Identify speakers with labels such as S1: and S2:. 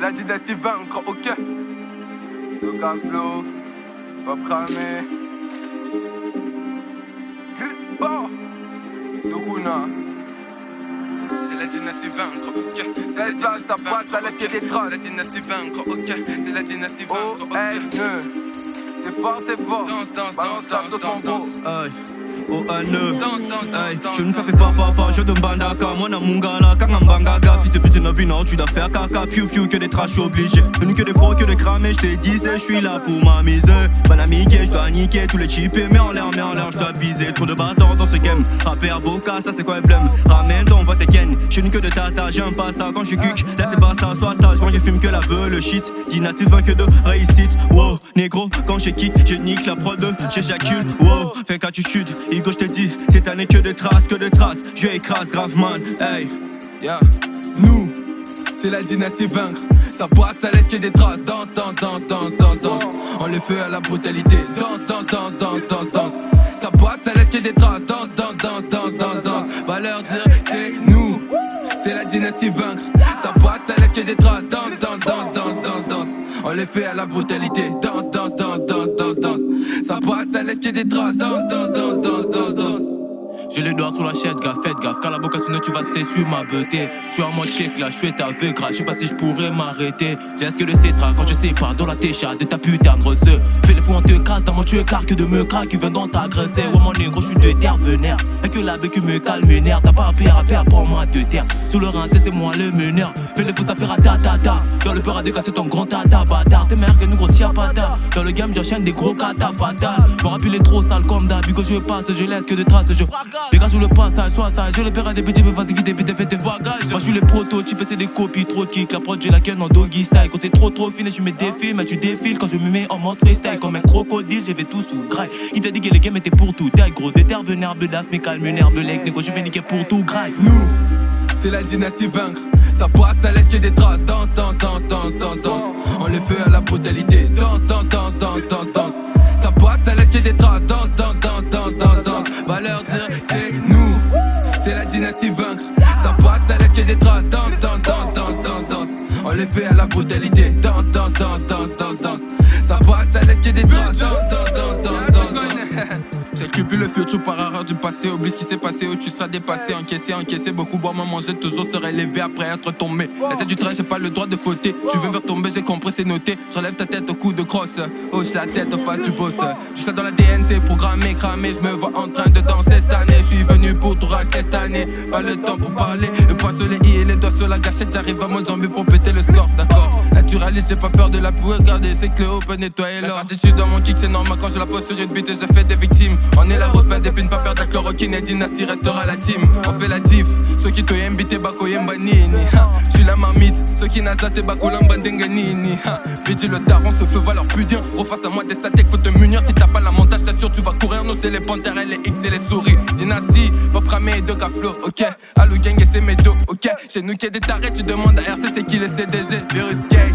S1: la dynastie vaincre, ok. Loca Flow, Pop Cramé, Grippa, Luguna. C'est la dynastie vaincre, ok. C'est la dynastie vaincre, ça laisse qu'il y ait des traces. La dynastie vaincre, ok. C'est la dynastie vaincre, ok. C'est fort, balance la sauce en gros.
S2: Oh ane, je ne savais pas papa, je te bandaka, moi na mungala, kangambangaga, fils de pute non, tu dois faire caca, piou piou, que des trashs obligés, venu que des pros, que des cramés, je te disais, je suis là pour m'amuser, banamiquer, je dois niquer, tous les chippés, mais en l'air, je dois biser, trop de bâtons dans ce game, rapper à boca, ça c'est quoi le blême, ramène ton vote et ken, je suis que de tata, j'aime pas ça, quand je suis cuc, là c'est pas ça, sois sage, moi je fume que la beuh, le shit, dynastie que de réussite, wow, négro, quand je kick, je nique la prod, j'éjacule, wow, fais qu'à tu chutes. Igo, je te dis, cette année que de traces, je écrase grave man, hey.
S1: Yeah, nous, c'est la dynastie vaincre. Ça passe, ça laisse qu'il y ait des traces. Danse. On le fait à la brutalité. Danse. Ça passe, ça laisse qu'il y ait des traces. Danse. Va leur dire, c'est nous. C'est la dynastie vaincre. Ça passe, ça laisse qu'il y ait des traces. Danse. On les fait à la brutalité. Danse. Ça passe, ça laisse qu'il y ait des traces. Danse.
S3: J'ai les doigts sur la chaîne, gars, faites gaffe. Quand la boca sonne, tu vas sur ma beauté. Je suis en mode check là, je suis avec gras. Je sais pas si je pourrais m'arrêter. J'ai que le cétra quand je sais pas dans la técha de ta putain de resseux. Fais les fous, on te casse dans mon tueur car que de me craque, qui vient dans t'agresser. Ouais, mon négro, je suis de terre vénère. Et que la béque me calme nerf. T'as pas à faire pour moi de terre. Sous le rinté, c'est moi le meneur. Fais les fous, ça fera ta. Dans le peur à décasser ton grand tata, bâtard. T'es meilleur que nous, gros chiapata. Dans le game, j'enchaîne des gros katas fatal. Mon rap, il est trop sale comme d'hab. Quand je passe, je laisse que des traces. Dégage sur le passage, soit ça, je le perds à des petits, mais vas-y, qui défait des bagages. Moi, je suis les prototypes, c'est des copies, trop kick. La prod, j'ai la queue en doggy style. Quand t'es trop fine, je me défile, mais tu défiles. Quand je me mets en mode freestyle, comme un crocodile, j'ai fait tout sous graille. Il t'a dit que les games étaient pour tout, taille gros. Des terres venir, bedaf, mais calme, nerf, belek. Négro, je vais niquer pour tout, graille.
S1: Nous, c'est la dynastie vaincre. Ça passe, ça laisse qu'il y ait des traces. Danse. On le fait à la brutalité. Danse. Ça passe, ça laisse qu'il y ait des traces. Danse. Va leur dire, c'est nous. C'est la dynastie vaincre. Ça passe, ça laisse qu'il y ait des traces. Danse. On le fait à la brutalité. Danse. Ça passe, ça laisse qu'il y ait des traces. Danse. J'ai plus le futur par erreur du passé. Oublie ce qui s'est passé où tu seras dépassé. Encaisser, beaucoup boire, manger, toujours se relever après être tombé. La tête du train, j'ai pas le droit de fauter. Tu veux faire tomber, j'ai compris, c'est noté. J'enlève ta tête au coup de crosse. Hoche la tête en face du boss. Tout ça dans la DN, c'est programmé, cramé. Je me vois en train de danser cette année. Je suis venu pour tout raquer cette année. Pas le temps pour parler. Le poids sur les i et les doigts sur la gâchette. J'arrive à mode zombie pour péter le score, d'accord. Naturaliste, j'ai pas peur de la pouille. Regardez, c'est que le haut peut nettoyer l'or. L'attitude dans mon kick, c'est normal quand je la pose sur une bite et je fais des victimes. On est la rose, pas d'épines, pas perdre la chloroquine. Et dynastie restera la team. On fait la diff. Ceux qui t'oyem bité bako yemba nini. J'suis la marmite. Ceux qui nazate bako lamba dengue nini. Vidi le daron se fait valeur pudiens. Reface à moi des satecs, faut te munir. Si t'as pas la montage, t'assure tu vas courir. Nous c'est les panthères et les X et les souris. Dynastie, Pop Cramé et 2 Flow, ok. Alou gang et c'est mes dos, ok. Chez nous qui est des tarés, tu demandes à RC c'est qui les CDG. Virus gang.